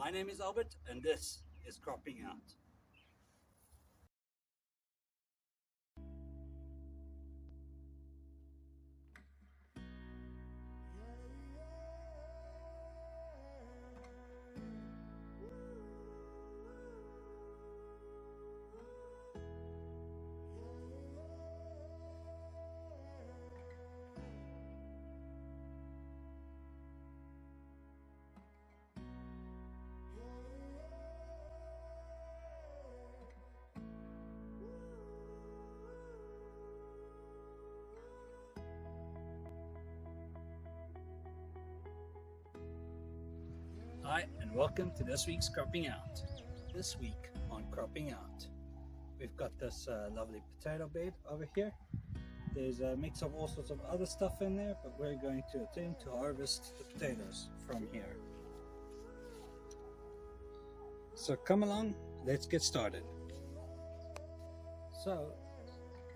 My name is Albert and this is Cropping Out. Hi and welcome to this week's Cropping Out. This week on Cropping Out, we've got this lovely potato bed over here. There's a mix of all sorts of other stuff in there, but we're going to attempt to harvest the potatoes from here. So come along, let's get started. So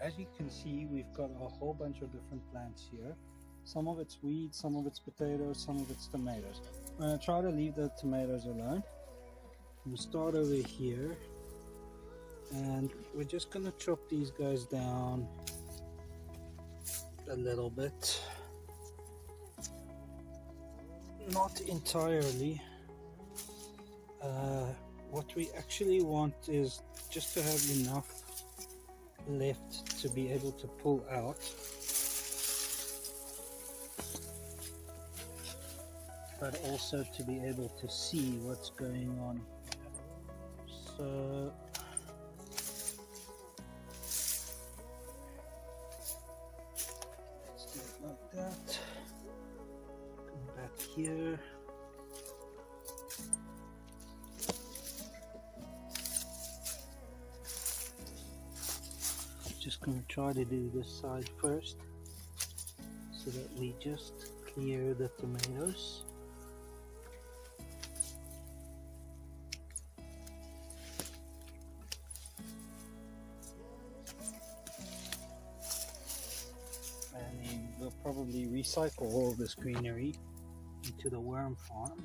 as you can see, we've got a whole bunch of different plants here. Some of it's weeds, some of it's potatoes, some of it's tomatoes. I'm going to try to leave the tomatoes alone. We'll start over here and we're just going to chop these guys down a little bit. Not entirely. What we actually want is just to have enough left to be able to pull out. But also to be able to see what's going on. So let's do it like that. Come back here. Just going to try to do this side first so that we just clear the tomatoes. And then we'll probably recycle all this greenery into the worm farm.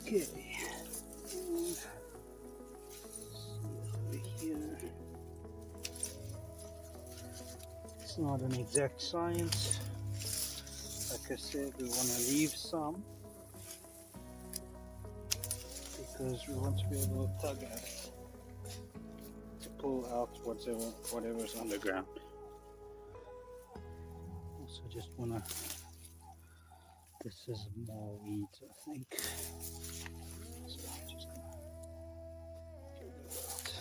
Okay, over here. It's not an exact science. Like I said, we want to leave some because we want to be able to tug at it to pull out whatever's underground. Also, just want to. This is more weeds, I think. So I'm just gonna get it out.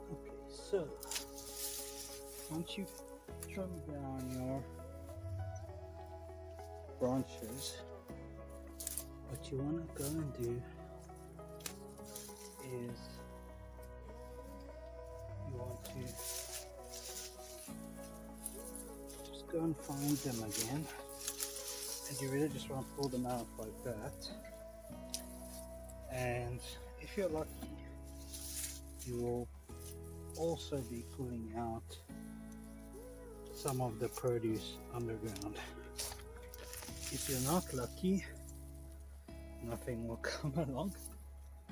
Okay. So, once you've trimmed down your branches, what you want to go and do is you want to just go and find them again, and you really just want to pull them out like that. And if you're lucky, you will also be pulling out some of the produce underground. If you're not lucky, nothing will come along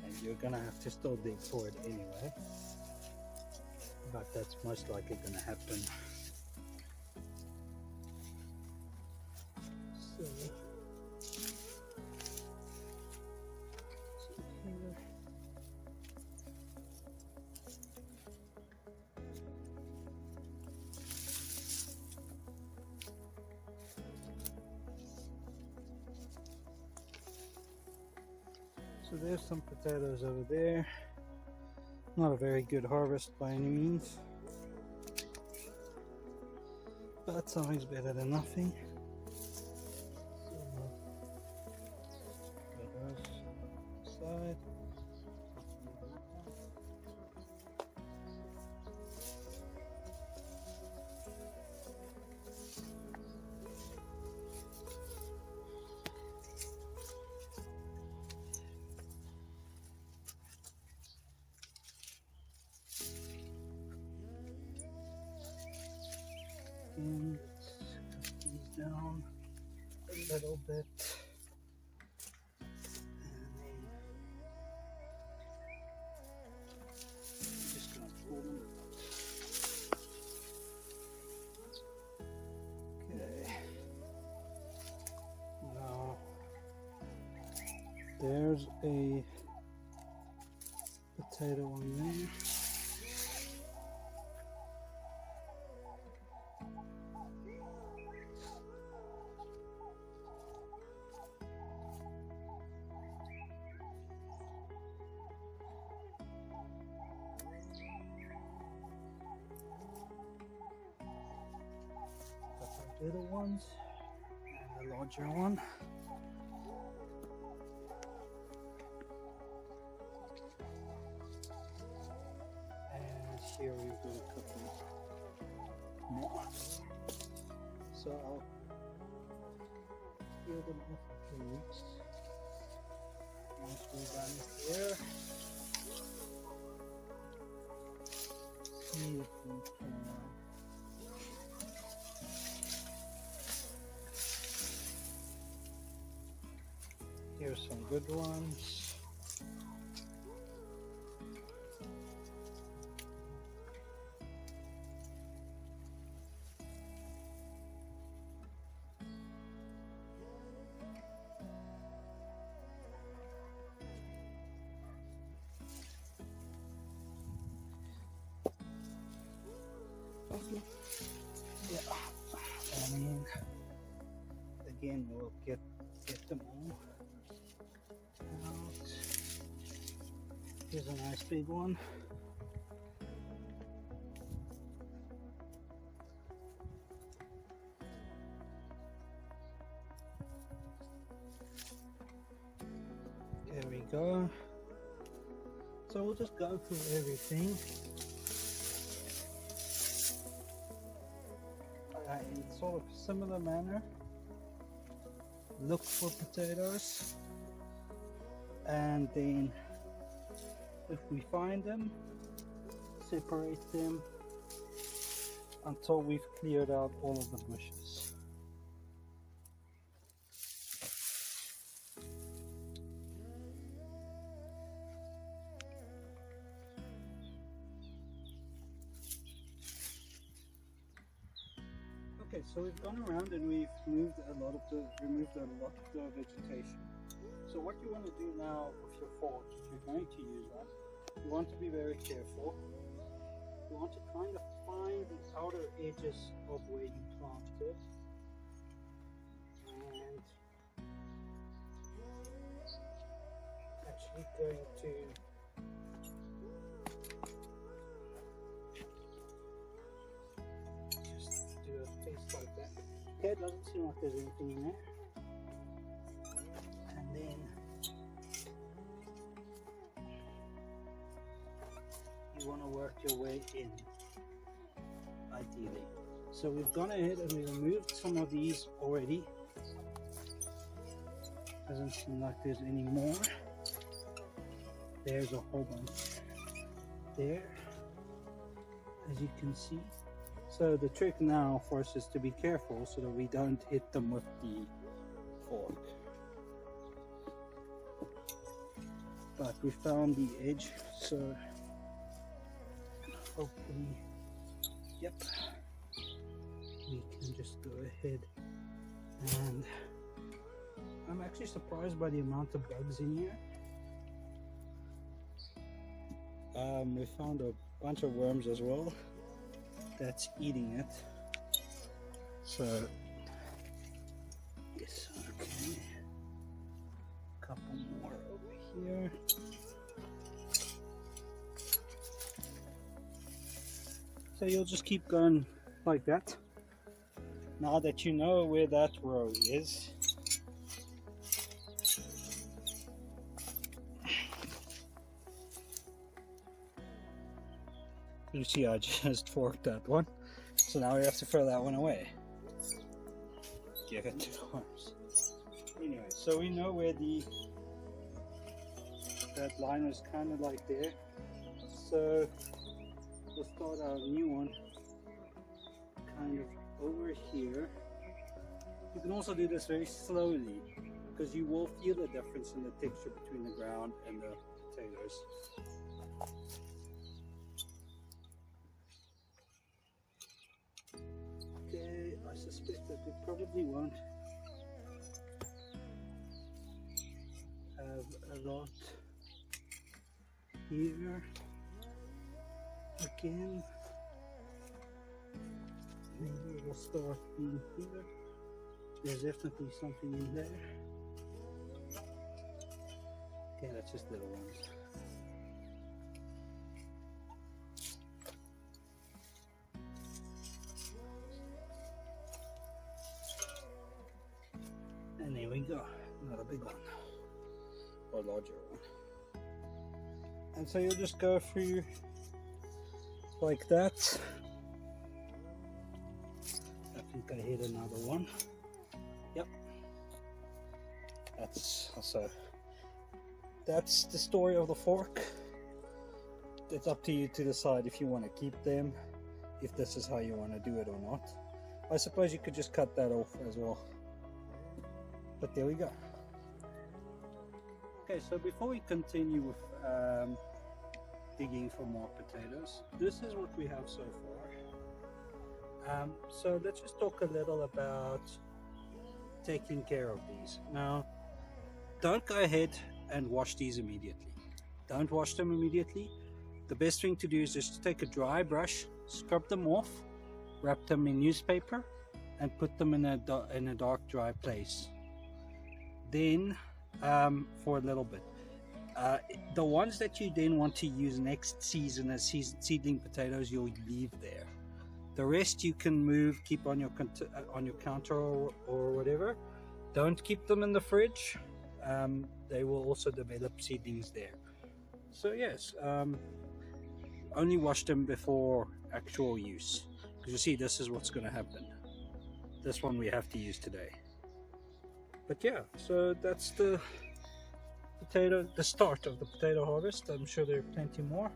and you're gonna have to still dig for it anyway. But that's most likely gonna happen. So, here. So there's some potatoes over there. Not a very good harvest by any means, but something's better than nothing. So, side. And let's cut these down a little bit. And then I'm just going to pull them out. Okay. Now, there's a potato on there. Little ones and the larger one. And here we've got a couple more. So I'll peel them off a few weeks. Once we're done here, see if we can here's some good ones. Yeah, I mean, again, we'll get them all. Here's a nice big one. There we go. So we'll just go through everything. In sort of similar manner. Look for potatoes, and then if we find them, separate them until we've cleared out all of the bushes. Okay, so we've gone around and we've removed a lot of the vegetation. So what you want to do now with your fork, if you're going to use one, you want to be very careful. You want to kind of find the outer edges of where you planted, and actually going to just do a taste like that. Okay, it doesn't seem like there's anything in there. And then you want to work your way in, ideally. So we've gone ahead and we removed some of these already. Doesn't seem like there's any more. There's a whole bunch there, as you can see. So the trick now for us is to be careful so that we don't hit them with the fork. but we found the edge, so hopefully, yep, we can just go ahead. And I'm actually surprised by the amount of bugs in here. We found a bunch of worms as well that's eating it. So yes, okay, a couple more over here. So you'll just keep going like that. Now that you know where that row is, you see I just forked that one, so now we have to throw that one away. Give it to the worms. Anyway, so we know where that line was kind of like there, so we'll start our new one kind of over here. You can also do this very slowly because you will feel the difference in the texture between the ground and the potatoes. Okay, I suspect that we probably won't have a lot here again. Maybe we'll start in here. There's definitely something in there. Okay, that's just little ones. And there we go, another big one, or larger one. And so you'll just go through like that. I think I hit another one. Yep. That's the story of the fork. It's up to you to decide if you want to keep them, if this is how you want to do it or not. I suppose you could just cut that off as well. But there we go. Okay, so before we continue with digging for more potatoes, this is what we have so far. So let's just talk a little about taking care of these. Now, don't go ahead and wash these immediately. Don't wash them immediately. The best thing to do is just take a dry brush, scrub them off, wrap them in newspaper, and put them in a dark, dry place. Then for a little bit. The ones that you then want to use next season as seedling potatoes, you'll leave there. The rest you can move, keep on your counter or whatever. Don't keep them in the fridge. They will also develop seedlings there. So yes, only wash them before actual use. Because you see, this is what's going to happen. This one we have to use today. But yeah, so that's the start of the potato harvest. I'm sure there are plenty more.